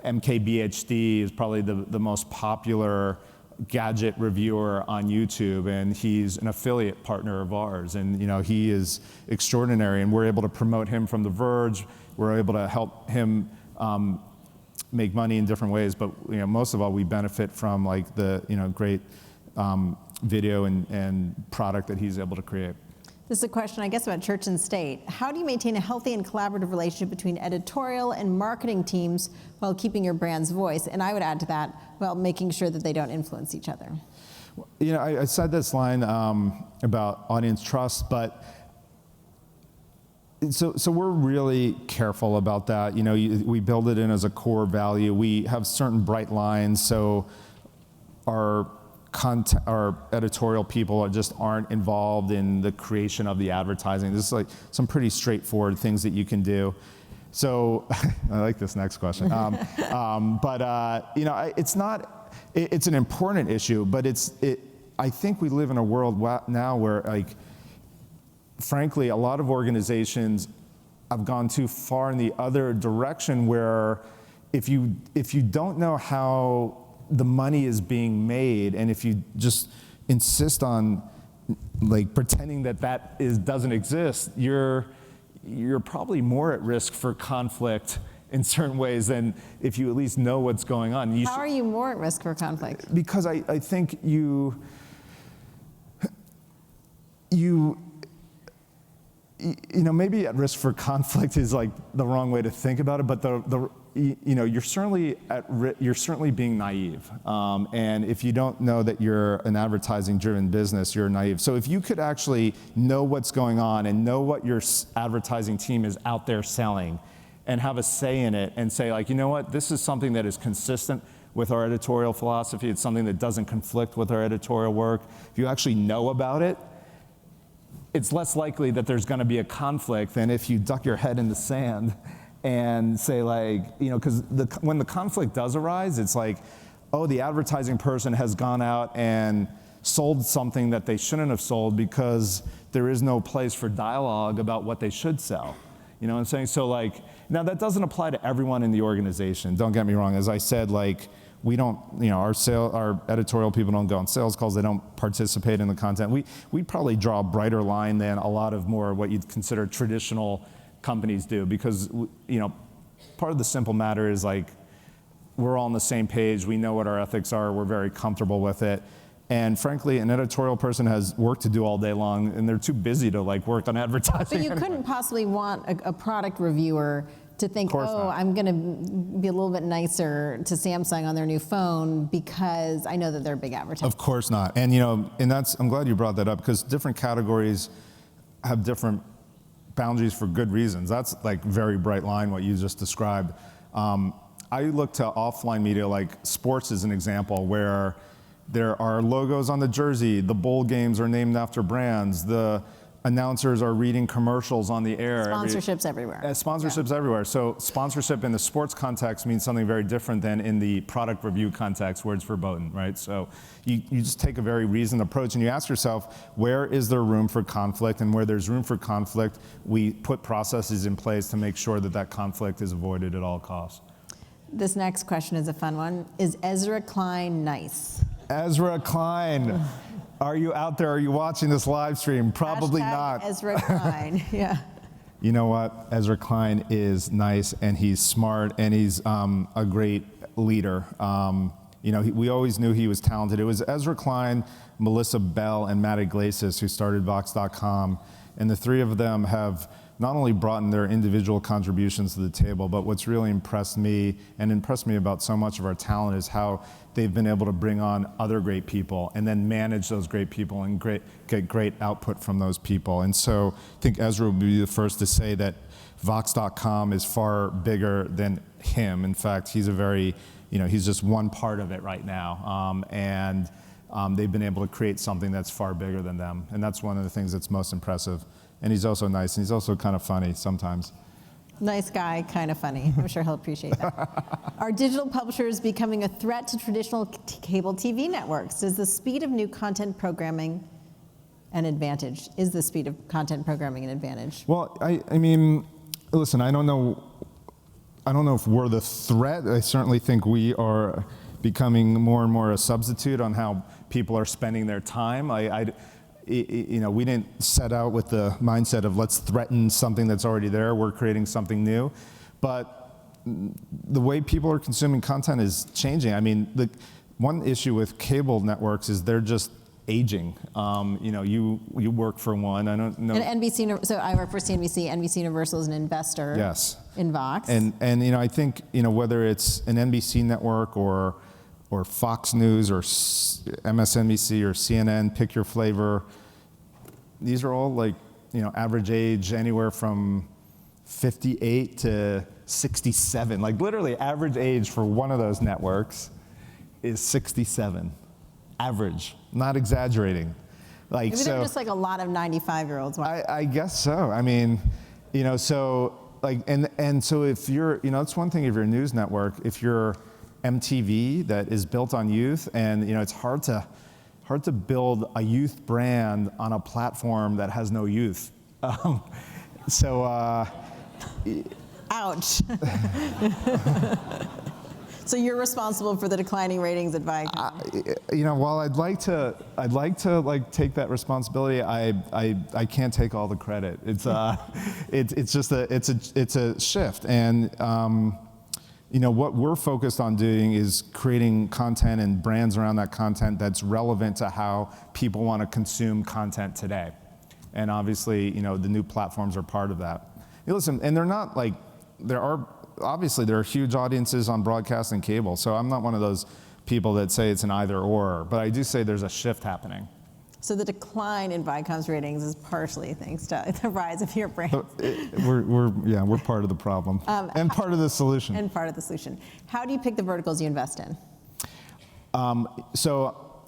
MKBHD is probably the most popular gadget reviewer on YouTube, and he's an affiliate partner of ours, and he is extraordinary, and we're able to promote him from The Verge. We're able to help him make money in different ways, but most of all, we benefit from like the great video and product that he's able to create. This is a question, I guess, about church and state. How do you maintain a healthy and collaborative relationship between editorial and marketing teams while keeping your brand's voice? And I would add to that, while making sure that they don't influence each other. I said this line about audience trust, but so we're really careful about that. We build it in as a core value. We have certain bright lines, so our editorial people aren't involved in the creation of the advertising. This is like some pretty straightforward things that you can do. So I like this next question. It's not. It's an important issue, but I think we live in a world now where, frankly, a lot of organizations have gone too far in the other direction, where if you don't know how the money is being made, and if you just insist on pretending that doesn't exist, you're probably more at risk for conflict in certain ways than if you at least know what's going on. How are you more at risk for conflict? Because I think you maybe at risk for conflict is like the wrong way to think about it, but you're certainly being naive, and if you don't know that you're an advertising-driven business, you're naive. So if you could actually know what's going on and know what your advertising team is out there selling, and have a say in it, and say what, this is something that is consistent with our editorial philosophy. It's something that doesn't conflict with our editorial work. If you actually know about it, it's less likely that there's going to be a conflict than if you duck your head in the sand and say because when the conflict does arise, it's the advertising person has gone out and sold something that they shouldn't have sold because there is no place for dialogue about what they should sell. You know what I'm saying? So now that doesn't apply to everyone in the organization. Don't get me wrong. As I said, we don't, our editorial people don't go on sales calls. They don't participate in the content. We probably draw a brighter line than a lot of more what you'd consider traditional companies do, because part of the simple matter is we're all on the same page. We know what our ethics are. We're very comfortable with it. And frankly, an editorial person has work to do all day long, and they're too busy to work on advertising. But you couldn't possibly want a product reviewer to think, I'm going to be a little bit nicer to Samsung on their new phone because I know that they're big advertisers. Of course not. And I'm glad you brought that up, because different categories have different boundaries for good reasons. That's very bright line, what you just described. I look to offline media, like sports is an example, where there are logos on the jersey, the bowl games are named after brands, the announcers are reading commercials on the air. Sponsorships everywhere. Sponsorships everywhere. So sponsorship in the sports context means something very different than in the product review context, where it's verboten, right? So you just take a very reasoned approach, and you ask yourself, where is there room for conflict? And where there's room for conflict, we put processes in place to make sure that conflict is avoided at all costs. This next question is a fun one. Is Ezra Klein nice? Ezra Klein, are you out there? Are you watching this live stream? Probably Hashtag not. Ezra Klein, yeah. You know what? Ezra Klein is nice, and he's smart, and he's a great leader. You know, we always knew he was talented. It was Ezra Klein, Melissa Bell, and Matt Iglesias who started Vox.com, and the three of them have not only brought in their individual contributions to the table, but what's really impressed me about so much of our talent is how they've been able to bring on other great people and then manage those great people and get great output from those people. And so I think Ezra will be the first to say that Vox.com is far bigger than him. In fact, he's he's just one part of it right now. They've been able to create something that's far bigger than them. And that's one of the things that's most impressive. And he's also nice, and he's also kind of funny sometimes. Nice guy, kind of funny. I'm sure he'll appreciate that. Are digital publishers becoming a threat to traditional cable TV networks? Is the speed of new content programming an advantage? Is the speed of content programming an advantage? Well, I mean, listen, I don't know if we're the threat. I certainly think we are becoming more and more a substitute on how people are spending their time. We didn't set out with the mindset of let's threaten something that's already there. We're creating something new. But the way people are consuming content is changing. I mean, the one issue with cable networks is they're just aging. You work for one. I don't know. And NBC, so I work for CNBC. NBC Universal is an investor in Vox. And I think whether it's an NBC network or Fox News or MSNBC or CNN, pick your flavor. These are all average age anywhere from 58 to 67. Like literally average age for one of those networks is 67. Average, not exaggerating. Maybe they're just like a lot of 95-year-olds. I guess so. I mean, so if you're, it's one thing if you're a news network, if you're MTV that is built on youth, and it's hard to build a youth brand on a platform that has no youth. Ouch. So you're responsible for the declining ratings at Viacom. While I'd like to take that responsibility, I can't take all the credit. It's just a shift, and what we're focused on doing is creating content and brands around that content that's relevant to how people want to consume content today. And obviously, the new platforms are part of that. Listen, and there are huge audiences on broadcast and cable, so I'm not one of those people that say it's an either or, but I do say there's a shift happening. So the decline in Viacom's ratings is partially thanks to the rise of your brand. We're part of the problem and part of the solution. And part of the solution. How do you pick the verticals you invest in? So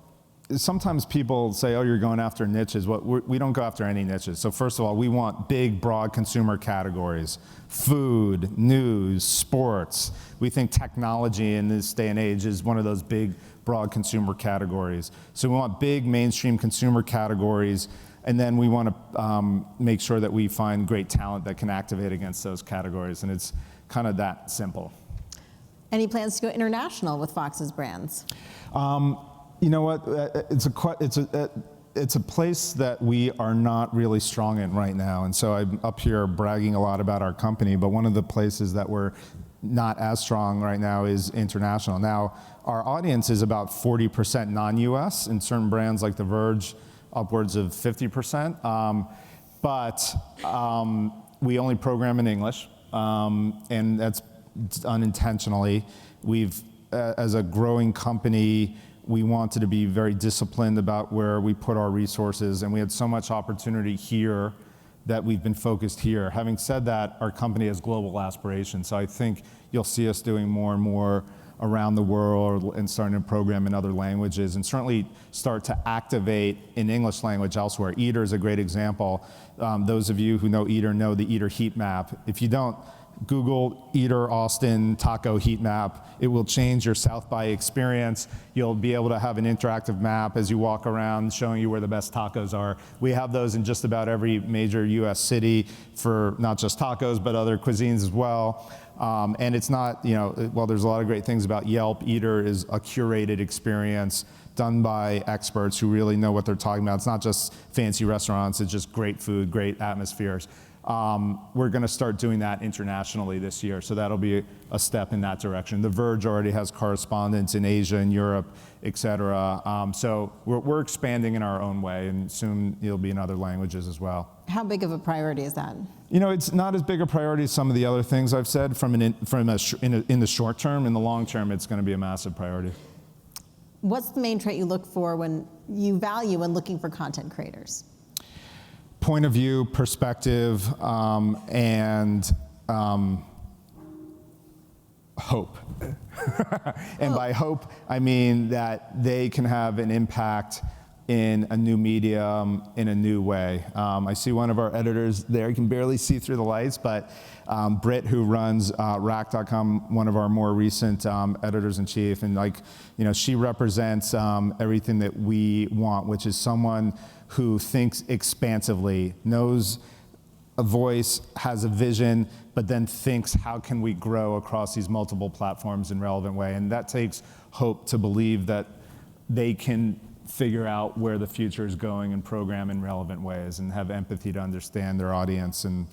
sometimes people say, oh, you're going after niches. Well, we don't go after any niches. So first of all, we want big, broad consumer categories: food, news, sports. We think technology in this day and age is one of those big, broad consumer categories. So we want big mainstream consumer categories, and then we want to make sure that we find great talent that can activate against those categories, and it's kind of that simple. Any plans to go international with Vox's brands? You know what? It's a place that we are not really strong in right now, and so I'm up here bragging a lot about our company, but one of the places that we're not as strong right now is international. Now, our audience is about 40% non-US, in certain brands like The Verge, upwards of 50%. But we only program in English, and that's unintentionally. As a growing company, we wanted to be very disciplined about where we put our resources, and we had so much opportunity here that we've been focused here. Having said that, our company has global aspirations, so I think you'll see us doing more and more around the world and starting to program in other languages, and certainly start to activate in English language elsewhere. Eater is a great example. Those of you who know Eater know the Eater heat map. If you don't, Google Eater Austin Taco Heat Map. It will change your South by experience. You'll be able to have an interactive map as you walk around showing you where the best tacos are. We have those in just about every major US city for not just tacos, but other cuisines as well. And it's not, while there's a lot of great things about Yelp, Eater is a curated experience done by experts who really know what they're talking about. It's not just fancy restaurants, it's just great food, great atmospheres. We're going to start doing that internationally this year, so that'll be a step in that direction. The Verge already has correspondents in Asia and Europe, et cetera. So we're expanding in our own way, and soon it'll be in other languages as well. How big of a priority is that? It's not as big a priority as some of the other things I've said in the short term. In the long term, it's going to be a massive priority. What's the main trait you look for when you value when looking for content creators? Point of view, perspective, and hope. And by hope, I mean that they can have an impact in a new medium, in a new way. I see one of our editors there. You can barely see through the lights, but Britt, who runs Rack.com, one of our more recent editors-in-chief, and she represents everything that we want, which is someone who thinks expansively, knows a voice, has a vision, but then thinks, how can we grow across these multiple platforms in a relevant way? And that takes hope to believe that they can figure out where the future is going and program in relevant ways and have empathy to understand their audience, and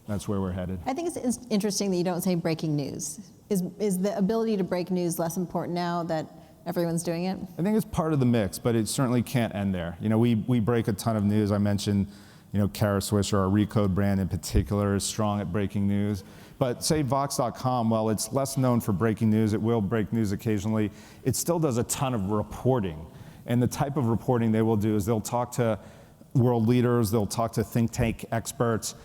that's where we're headed. I think it's interesting that you don't say breaking news. Is the ability to break news less important now that everyone's doing it? I think it's part of the mix, but it certainly can't end there. We break a ton of news. I mentioned, Swisher, our Recode brand in particular, is strong at breaking news. But say Vox.com, while it's less known for breaking news, it will break news occasionally, it still does a ton of reporting. And the type of reporting they will do is they'll talk to world leaders, they'll talk to think tank experts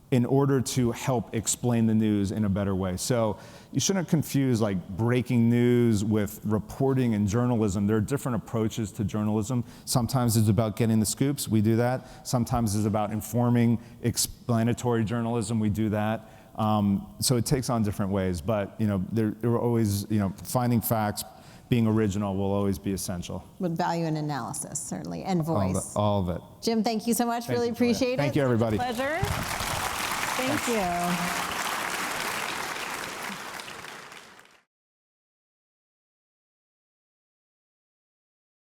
in order to help explain the news in a better way. So you shouldn't confuse breaking news with reporting and journalism. There are different approaches to journalism. Sometimes it's about getting the scoops, we do that. Sometimes it's about informing, explanatory journalism, we do that. So it takes on different ways, but there are always, finding facts, being original will always be essential. With value and analysis, certainly, and voice. All of it. Jim, thank you so much. Really appreciate it. Thank you, everybody. Pleasure. Thank you.